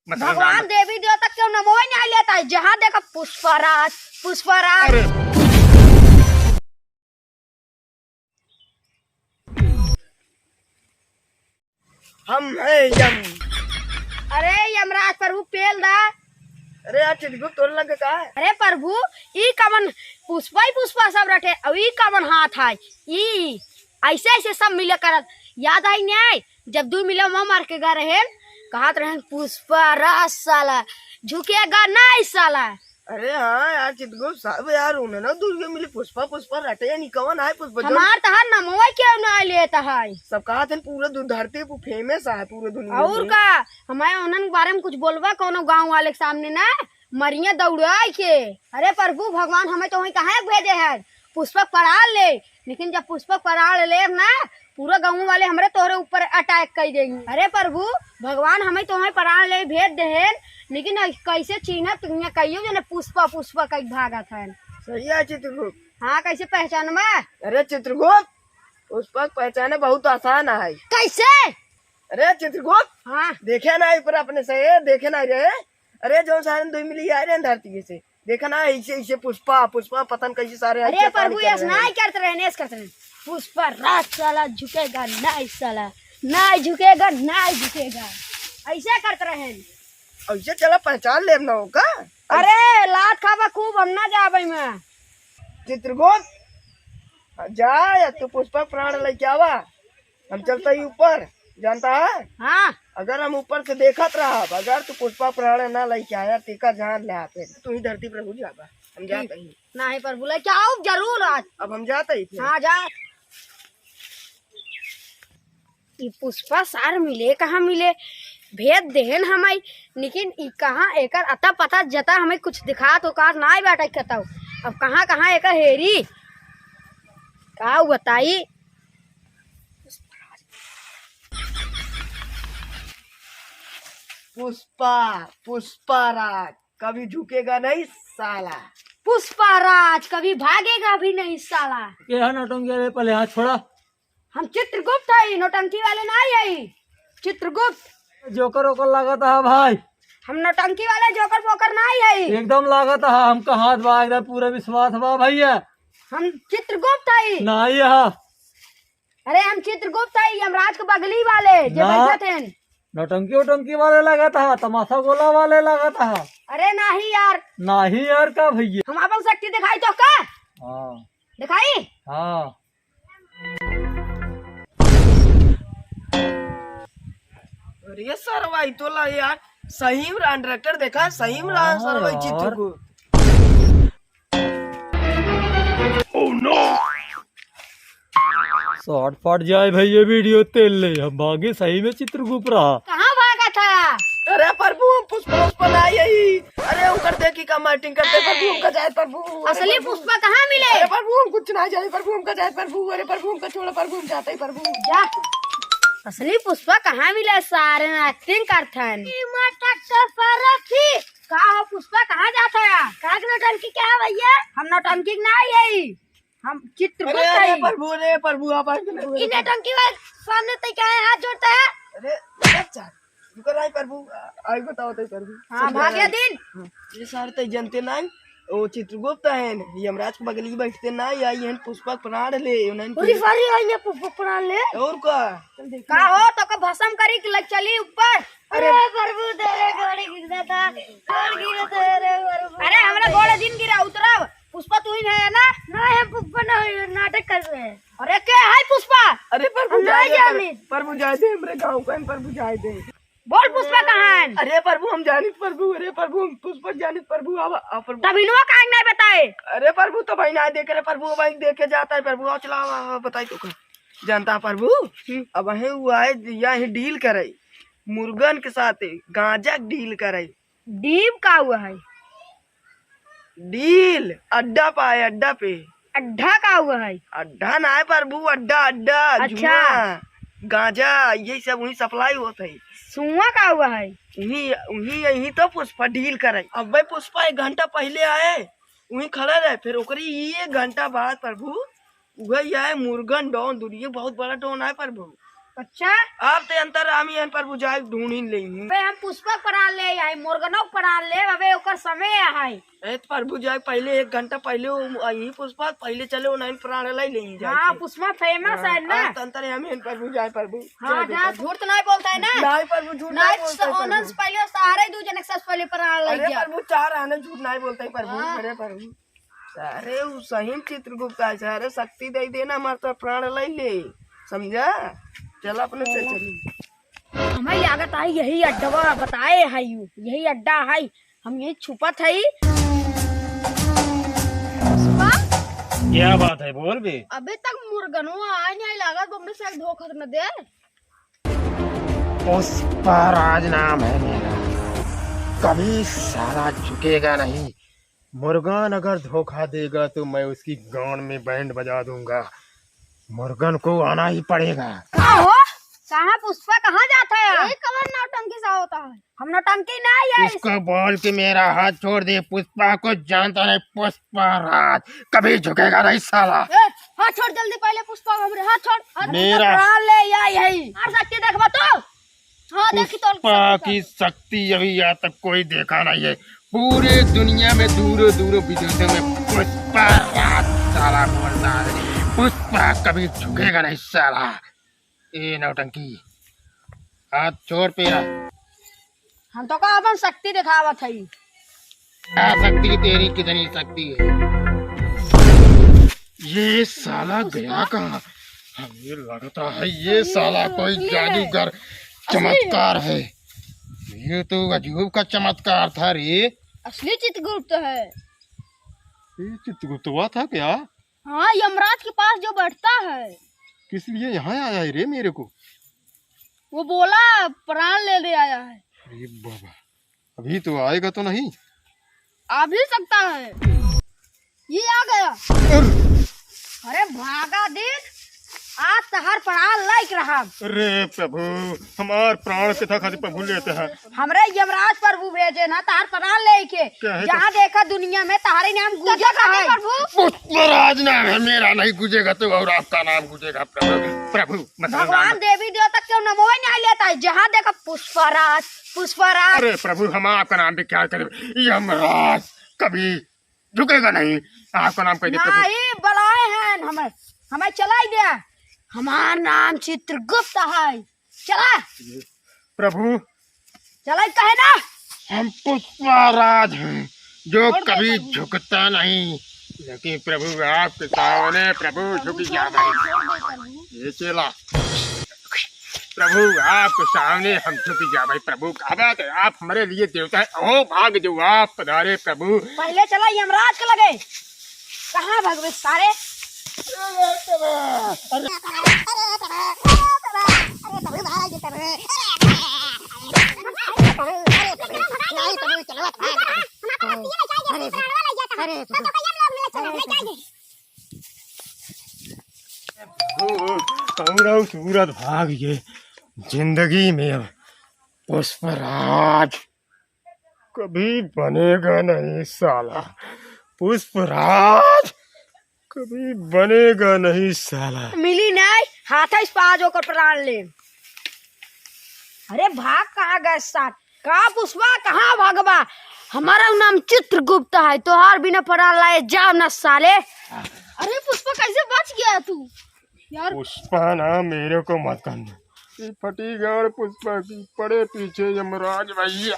भगवान देवी देवता क्यों नमो ही नहीं लेता है। जहाँ देखा पुष्पराज पुष्पराज। हम है यम। अरे यमराज प्रभु पेल दा। अरे यार चिटकू तोड़ लग का है। अरे प्रभु ई कमन पुष्पा ही पुष्पा सब रटे और ई कमन हाथ है ई ऐसे ऐसे सब मिले करत। याद आई नहीं जब दू मिले वहाँ मार के गा रहे कहत रहे पुष्पा राज साला झुकेगा नहीं साला। अरे हाँ यार चिटकू सब यार उन्हें ना दुर्गे मिली पुष्पा पुष्पा रटे या निकवन है पुष्पा हमार तहार नमो क्यों नहीं लेता है। सब कहा थे पूरे धरती पे फेमस है पूरे दुनिया और का हमारे उन्हन बारे में कुछ बोलवा कोनो गांव वाले के सामने ना मरिया दौड़ाई के। अरे प्रभु भगवान हमें तो वही कहाँ भेजे है पुष्पक पढ़ाल ले। लेकिन जब पुष्पक पढ़ाल ले ना पूरा गाँव वाले हमारे तोहरे ऊपर अटैक कर देंगे। अरे प्रभु भगवान हमें तो वही पढ़ाल ले भेज दे लेकिन कैसे चिन्ह कहियो जो पुष्पा पुष्पा कई भागा था। सही है चित्रगुप्त। हाँ कैसे पहचान में। अरे चित्रगुप्त पुष्पक पहचाने बहुत आसान है। कैसे। अरे चित्रगुप्त हाँ देखे ना ऊपर अपने से देखे ना रे। अरे जो सारे दो मिली आ रहे धरती से देखा ना ऐसे ऐसे पुष्पा पुष्पा पतन कैसे सारे। अरे प्रभु ऐसा नहीं करते रहे करते रहे पुष्पा राज साला झुकेगा नहीं साला नहीं झुकेगा नहीं झुकेगा ऐसे करते रहे। ऐसे चला पहचान ले ना होगा। अरे लात खावा खूब हम ना जाबे में। चित्रगुप्त जा या तू पुष्पक प्राण लेके आवा हम चलता ही ऊपर जानता है। हाँ अगर हम ऊपर से देखत रहा अगर तू पुष्पा प्राण ना लेके आया टीका जान ले आते तू ही धरती पर हो जाएगा। हम जाते ही नहीं पर बोले क्या आओ जरूर आज। अब हम जाते ही थे। हाँ जा ई पुष्पा सार मिले कहाँ मिले भेद देहन हमें लेकिन ई कहाँ एकर अता पता जता हमें कुछ दिखा तो कार ना बैठा कहता अब कहाँ कहाँ एकर हेरी का बताई। पुष्पा पुष्पा राज कभी झुकेगा नहीं साला। पुष्पा राज कभी भागेगा भी नहीं साला। ये है नौटंकी पहले हाथ छोड़ा। हम चित्रगुप्त है नौटंकी वाले नहीं है। चित्रगुप्त जोकर ओकर लागत है भाई। हम नौटंकी वाले जोकर पोकर नहीं है। एकदम लागत है हमका हाथ बा एकदम पूरा विश्वास बा भैया। हम चित्रगुप्त है नहीं है। अरे हम चित्रगुप्त है यमराज के बगली वाले जो ना। बैठे थे। नौटंकी उटंकी वाले लागत है तमाशा गोला वाले लागत है। अरे नहीं यार नहीं यार का भैया। हम अपन शक्ति दिखाई तो का हाँ दिखाई। हाँ अरे सरवाई तो ला यार सही में डायरेक्टर देखा सही में सरवाई चित्रगुप्त। शॉर्ट फट जाए भैया वीडियो तेल ले हम भागे सही में चित्रगुप्त रहा। कहाँ भागा था। अरे प्रभु पुष्पा पुष्पा ना यही। अरे उनकर देखी का मार्टिंग करते प्रभु उनका जाए प्रभु। असली पुष्पा कहाँ मिले। अरे प्रभु हम कुछ ना जाए प्रभु उनका जाए प्रभु। अरे प्रभु उनका छोड़ा प्रभु हम जाते ही प्रभु। जा असली पुष्पा कहाँ मिले सारे एक्टिंग करते हैं। का हो पुष्पा कहाँ जाता है। का नौटंकी क्या है भैया। हम नौटंकी नहीं है हम चित्रगुप्त अरे है। प्रभु आप इन नौटंकी वाले सामने तो क्या है हाथ जोड़ता है। अरे अच्छा रुको नहीं प्रभु आई बताओ तो प्रभु। हाँ भाग्य दिन ये सारे तो जनते ना वो चित्रगुप्त है यमराज के बगली बैठते ना आई है पुष्पक प्राण ले पूरी सारी आई है पुष्पा प्राण ले। और का हो तो का भस्म करी कि लग चली ऊपर। अरे प्रभु तेरे घोड़े गिरता था घोड़ गिरा तेरे प्रभु। अरे हमारा घोड़ा दिन गिरा उतराव पुष्पा तू ही है ना। नहीं हम पुष्पा नहीं नाटक कर रहे हैं। अरे क्या है पुष्पा। अरे प्रभु नहीं जाने प्रभु जाए दे हमरे गाँव का प्रभु जाए दे। बोल पुष्पा कहाँ है। अरे प्रभु हम जानित प्रभु। अरे प्रभु हम पुष्पक जानित प्रभु अब प्रभु तभी नुआ कहाँ नहीं बताए। अरे प्रभु तो भाई ना देख रहे प्रभु भाई देखे जाता है प्रभु आओ चला बताई तो जानता प्रभु। अब वही हुआ है यहाँ डील करे मुर्गन के साथ गांजा डील करे। डीप का हुआ है। डील अड्डा पाए अड्डा पे। अड्डा का हुआ है। अड्डा ना है प्रभु अड्डा अड्डा अच्छा। जुआ, गांजा यही सब वही सप्लाई होता है। सुआ का हुआ है। उन्हीं यही तो पुष्पा डील करे। अब भाई पुष्पा 1 घंटा पहले आए वही खड़ा रहे फिर ओकरी 1 घंटा बाद प्रभु वही आए मुर्गन डॉन दुनिया बहुत बड़ा डॉन है प्रभु अच्छा आप ते अंतर आमी हन प्रभु जाए ढूंढ ही लेही बे हम पुष्पक पढ़ा ले आई मुर्गनों पढ़ा ले अबे ओकर समय है ए प्रभु जाए पहले 1 घंटा पहले यही पुष्पा पहले चले वो नहीं प्राण लाई लेही जाए हाँ पुष्पा फेमस है ना आप अंतर हम हन प्रभु जाए प्रभु हाँ जहाँ झूठ तो नहीं बोलता है ना नहीं प्रभु झूठ नहीं नहीं बोलता है ओनन से पहले सारे 2 जन से पहले पढ़ा ले अरे गया प्रभु 4 आने झूठ नहीं बोलता है प्रभु अरे प्रभु अरे वो सही चित्रगुप्त है अरे शक्ति दे देना हमारा प्राण लाई ले समझा चल अपने से चली हमें लागत आई यही अड्डा बताए है यही अड्डा है हम यही छुपत है पुष्पा क्या बात है बोल बे। अभी तक मुर्गनों आए नहीं लागत बम्बे से धोखा न दे पुष्पराज नाम है मेरा, कभी साला झुकेगा नहीं। मुर्गन अगर धोखा देगा तो मैं उसकी गांड में बैंड बजा दूंगा। मुर्गन को आना ही पड़ेगा। कहाँ हो कहाँ पुष्पा कहाँ जाता है एक कवर नौटंकी सा होता है हम नौटंकी नहीं है इसको बोल के मेरा हाथ छोड़ दे। पुष्पा को जानता नहीं, पुष्पराज कभी झुकेगा नहीं साला। हाथ छोड़ जल्दी पहले पुष्पा हमरे हाथ छोड़ हाथ मेरा- प्राण ले या यही और शक्ति देखबा तो हाँ देखी तो पुष्पा की शक्ति अभी आज तक कोई देखा नहीं है। पूरे दुनिया में दूर दूर विदेशों में पुष्पराज साला बोलता है। पुष्पा कभी झुकेगा नहीं साला। ए नौटंकी हाथ छोड़ पेरा। हम तो का अपन शक्ति दिखावत है क्या शक्ति तेरी कितनी शक्ति है? ये साला गया कहाँ? हमें लगता है ये साला कोई जादूगर चमत्कार है। ये तो अजूब का चमत्कार था रे। असली चित्रगुप्त है ये चित्रगुप्त हुआ था क्या? हाँ यमराज के पास जो बैठता है किस लिए यहाँ आया है रे मेरे को? वो बोला प्राण ले आया है अरे बाबा, अभी तो आएगा तो नहीं? आ भी सकता है ये आ गया अरे भागा देख आज तहार प्राण लाइक रहा अरे प्रभु, हमार प्राण पिता खातिर प्रभु लेते हैं। हमरे यमराज प्रभु भेजे ना तार प्राण लेके क्या है? जहाँ देखा दुनिया में तारे नाम गूंजा का है प्रभु पुष्पराज नाम है मेरा, नहीं गुजेगा तो और आपका नाम गुजेगा प्रभु। प्रभु मतलब भगवान नाम- देवी देवता क्यों नमो ही नहीं लेता है जहाँ देखा पुष्पराज पुष्पराज अरे प्रभु, हम आपका नाम भी क्या करें? यमराज कभी झुकेगा नहीं। आपका नाम कह दे प्रभु। नहीं बुलाए हैं हमें हमें चलाई दिया हमारा नाम चित्रगुप्त है चला प्रभु चला कहे ना हम पुष्पराज हैं जो कभी झुकता नहीं, लेकिन प्रभु आपके सामने प्रभु झुक जाता है। ये चला प्रभु आपके सामने हम झुक जा भाई। प्रभु कहा बात है, आप हमारे लिए देवता है। ओ भाग जो आप पधारे प्रभु। पहले चला यमराज के लगे कहाँ भगवे सारे कौरव सूरत भाग ये जिंदगी में अब पुष्पराज कभी बनेगा नहीं साला। पुष्पराज कभी बनेगा नहीं साला। मिली नहीं हाथ इस पाज होकर प्राण ले अरे भाग कहाँ गए साथ कहाँ पुष्पा कहाँ भागवा हमारा नाम चित्रगुप्त है तो हार बिना प्राण लाए जाओ न साले अरे पुष्पा कैसे बच गया तू यार पुष्पा ना मेरे को मत करना। ये फटी गाड़ पुष्पा की पड़े पीछे यमराज भैया।